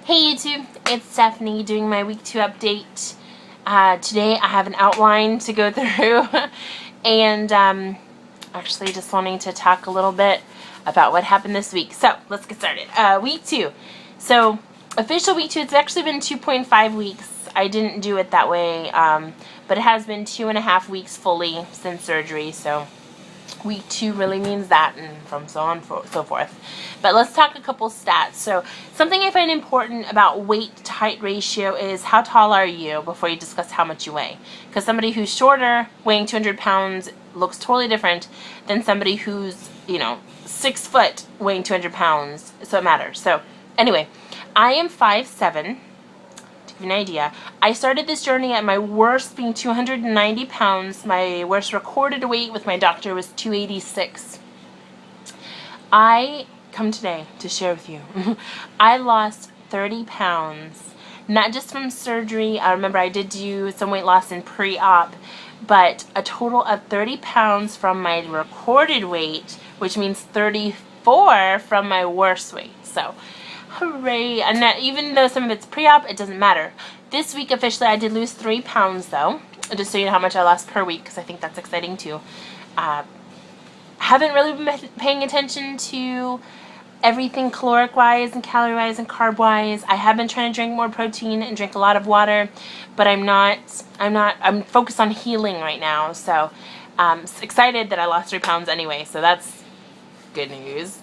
Hey YouTube, it's Stephanie doing my week 2 update. Today I have an outline to go through and actually just wanting to talk a little bit about what happened this week. So let's get started. Week 2. So official week 2, it's actually been 2.5 weeks. I didn't do it that way, but it has been 2.5 weeks fully since surgery. So week 2 really means that, and from so on so forth. But let's talk a couple stats. So something I find important about weight to height ratio is how tall are you before you discuss how much you weigh. Because somebody who's shorter, weighing 200 pounds, looks totally different than somebody who's, 6 foot, weighing 200 pounds. So it matters. So anyway, I am 5'7". To give you an idea, I started this journey at my worst being 290 pounds. My worst recorded weight with my doctor was 286. I come today to share with you. I lost 30 pounds, not just from surgery. I remember I did do some weight loss in pre-op, but a total of 30 pounds from my recorded weight, which means 34 from my worst weight. So hooray. And that, even though some of it's pre-op, it doesn't matter. This week officially I did lose 3 pounds though, just so you know how much I lost per week, because I think that's exciting too. Haven't really been paying attention to everything caloric wise and calorie wise and carb wise. I have been trying to drink more protein and drink a lot of water, but I'm focused on healing right now. So excited that I lost 3 pounds anyway, so that's good news.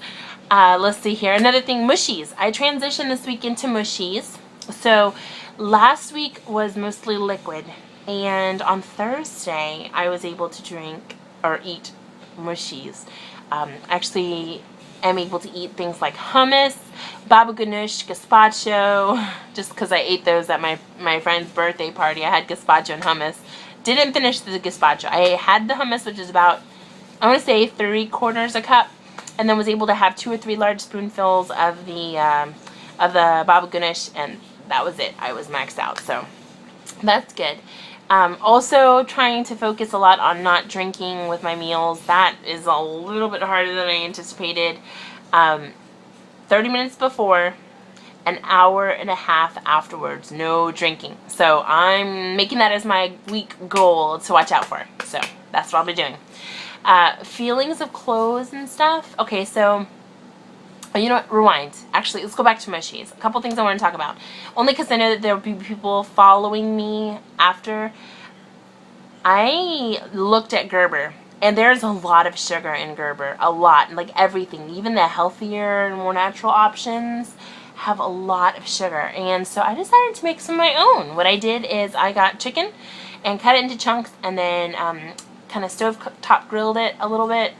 Let's see here. Another thing, mushies. I transitioned this week into mushies. So last week was mostly liquid, and on Thursday I was able to drink or eat mushies. Actually am able to eat things like hummus, baba ganoush, gazpacho, just because I ate those at my friend's birthday party. I had gazpacho and hummus. Didn't finish the gazpacho. I had the hummus, which is about, I want to say 3/4 a cup, and then was able to have 2 or 3 large spoonfuls of the baba ganoush, and that was it. I was maxed out, so that's good. Also trying to focus a lot on not drinking with my meals. That is a little bit harder than I anticipated. 30 minutes before, an hour and a half afterwards, no drinking. So I'm making that as my week goal to watch out for. So that's what I'll be doing. Feelings of clothes and stuff. Okay, so you know what? Rewind. Actually, let's go back to mushies. A couple things I want to talk about. Only because I know that there will be people following me after. I looked at Gerber, and there's a lot of sugar in Gerber. A lot. Like everything. Even the healthier and more natural options have a lot of sugar. And so I decided to make some of my own. What I did is I got chicken and cut it into chunks, and then kind of stove-top grilled it a little bit.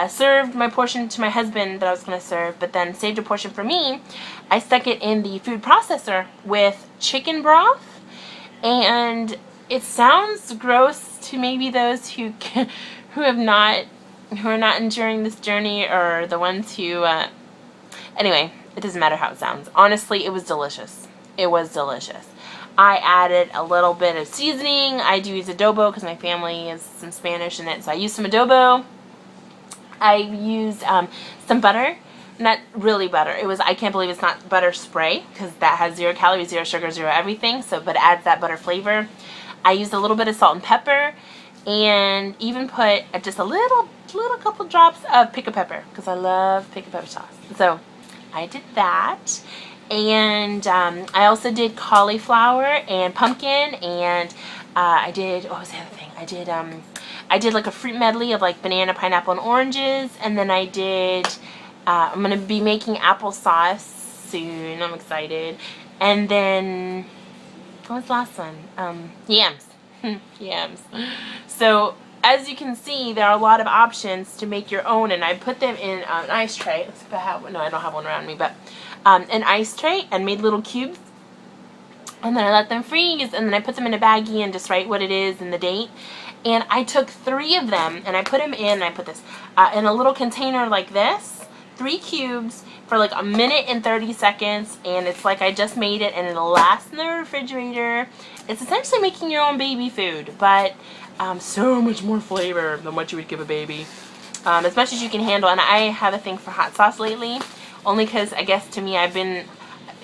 Served my portion to my husband that I was going to serve, but then saved a portion for me. I stuck it in the food processor with chicken broth, and it sounds gross to maybe those who are not enduring this journey, or the ones who anyway, it doesn't matter how it sounds. Honestly, it was delicious. It was delicious. I added a little bit of seasoning. I do use adobo because my family is some Spanish in it, so I used some adobo. I used some butter, not really butter. It was, I can't believe it's not butter spray, because that has 0 calories, 0 sugar, 0 everything. So, but it adds that butter flavor. I used a little bit of salt and pepper, and even put just a little couple drops of pico pepper, because I love pico pepper sauce. So I did that, and I also did cauliflower and pumpkin, and I did, what was the other thing? I did like a fruit medley of like banana, pineapple, and oranges, and then I did, I'm going to be making applesauce soon. I'm excited. And then, what was the last one? Yams. Yams. So, as you can see, there are a lot of options to make your own, and I put them in an ice tray. Let's see if I have one. No, I don't have one around me, but an ice tray, and made little cubes. And then I let them freeze, and then I put them in a baggie and just write what it is and the date. And I took 3 of them, and I put them in, and I put this in a little container like this, 3 cubes, for like 1 minute and 30 seconds, and it's like I just made it, and it'll last in the refrigerator. It's essentially making your own baby food, but so much more flavor than what you would give a baby. As much as you can handle, and I have a thing for hot sauce lately, only because I guess to me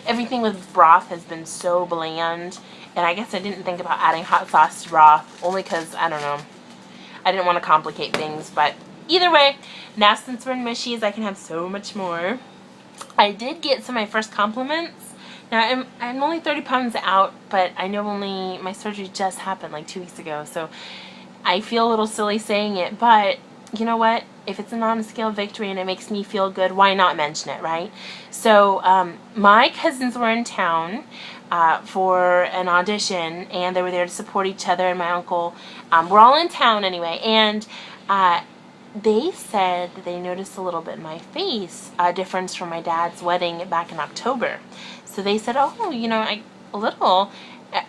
everything with broth has been so bland, and I guess I didn't think about adding hot sauce to broth, only because, I don't know, I didn't want to complicate things, but either way, now since we're in mushies, I can have so much more. I did get some of my first compliments. Now, I'm only 30 pounds out, but I know my surgery just happened like 2 weeks ago, so I feel a little silly saying it, but you know what? If it's a non-scale victory and it makes me feel good, why not mention it, right? So my cousins were in town for an audition, and they were there to support each other, and my uncle. We're all in town anyway, and they said that they noticed a little bit in my face a difference from my dad's wedding back in October. So they said, oh, you know, a little.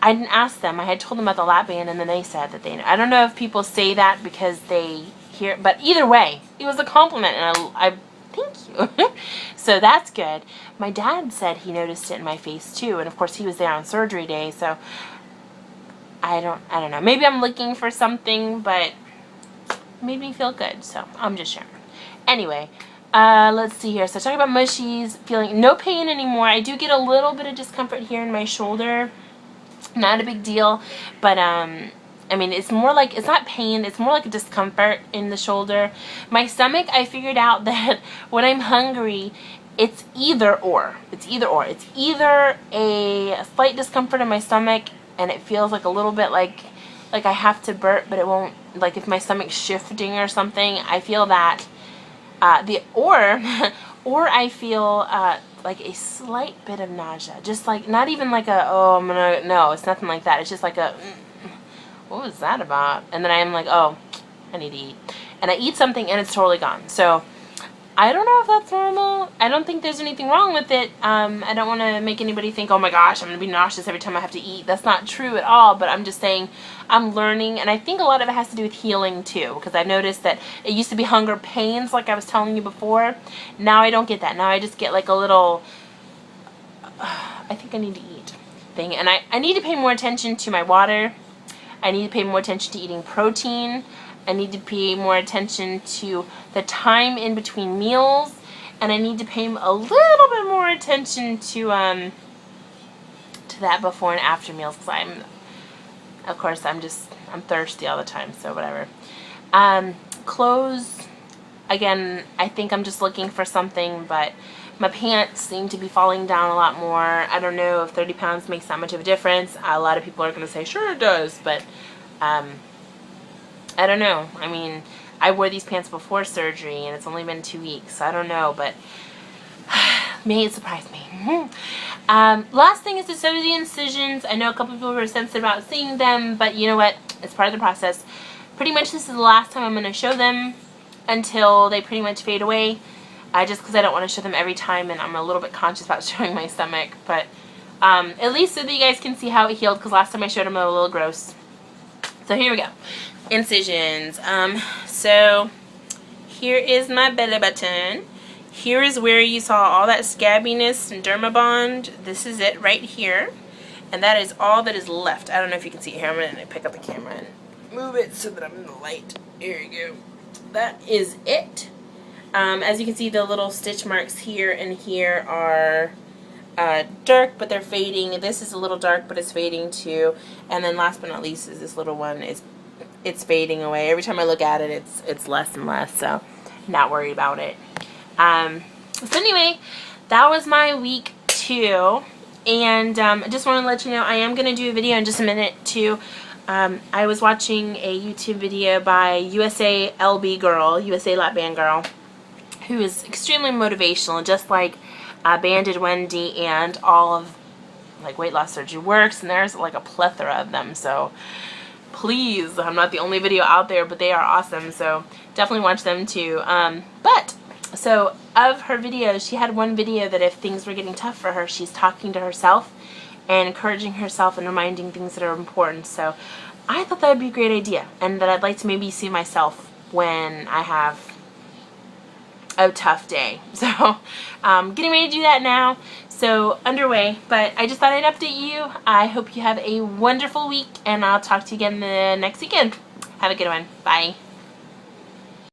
I didn't ask them. I had told them about the lap band, and then they said that they know. I don't know if people say that because they hear, but either way, it was a compliment, and I thank you. So that's good. My dad said he noticed it in my face too, and of course he was there on surgery day, so I don't know. Maybe I'm looking for something, but it made me feel good, so I'm just sharing. Anyway, let's see here. So talking about mushies, feeling no pain anymore. I do get a little bit of discomfort here in my shoulder. Not a big deal, but I mean, it's more like, it's not pain, it's more like a discomfort in the shoulder. My stomach, I figured out that when I'm hungry, it's either or. It's either or. It's either a slight discomfort in my stomach, and it feels like a little bit like I have to burp, but it won't, like if my stomach's shifting or something, I feel that. Or I feel like a slight bit of nausea. Just like, not even like a, oh, no, it's nothing like that. It's just like a, what was that about? And then I'm like, oh, I need to eat. And I eat something and it's totally gone. So I don't know if that's normal. I don't think there's anything wrong with it. I don't want to make anybody think, oh my gosh, I'm going to be nauseous every time I have to eat. That's not true at all, but I'm just saying I'm learning, and I think a lot of it has to do with healing too, because I've noticed that it used to be hunger pains like I was telling you before. Now I don't get that. Now I just get like a little, I think I need to eat thing, and I need to pay more attention to my water. I need to pay more attention to eating protein. I need to pay more attention to the time in between meals, and I need to pay a little bit more attention to that before and after meals, because of course, I'm thirsty all the time, so whatever. Clothes, again, I think I'm just looking for something, but my pants seem to be falling down a lot more. I don't know if 30 pounds makes that much of a difference. A lot of people are going to say, sure it does, but I don't know. I mean, I wore these pants before surgery, and it's only been 2 weeks. So I don't know, but may it surprise me. Last thing is to sew the incisions. I know a couple people were sensitive about seeing them, but you know what? It's part of the process. Pretty much this is the last time I'm going to show them until they pretty much fade away. Just because I don't want to show them every time, and I'm a little bit conscious about showing my stomach. But at least so that you guys can see how it healed, because last time I showed them it was a little gross. So here we go. Incisions. So here is my belly button. Here is where you saw all that scabbiness and dermabond. This is it right here. And that is all that is left. I don't know if you can see it here. I'm going to pick up the camera and move it so that I'm in the light. Here you go. That is it. As you can see, the little stitch marks here and here are dark, but they're fading. This is a little dark, but it's fading too. And then last but not least is this little one. It's fading away. Every time I look at it, it's less and less, so not worried about it. So anyway, that was my week 2, and I just want to let you know I am going to do a video in just a minute too. I was watching a YouTube video by USA LB girl, USA Lap Band girl, who is extremely motivational, just like Banded Wendy and all of like weight loss surgery works, and there's like a plethora of them, so please, I'm not the only video out there, but they are awesome, so definitely watch them too. So of her videos, she had one video that if things were getting tough for her, she's talking to herself and encouraging herself and reminding things that are important. So I thought that would be a great idea, and that I'd like to maybe see myself when I have a tough day. So getting ready to do that now, so underway, but I just thought I'd update you. I hope you have a wonderful week, and I'll talk to you again the next weekend. Have a good one. Bye.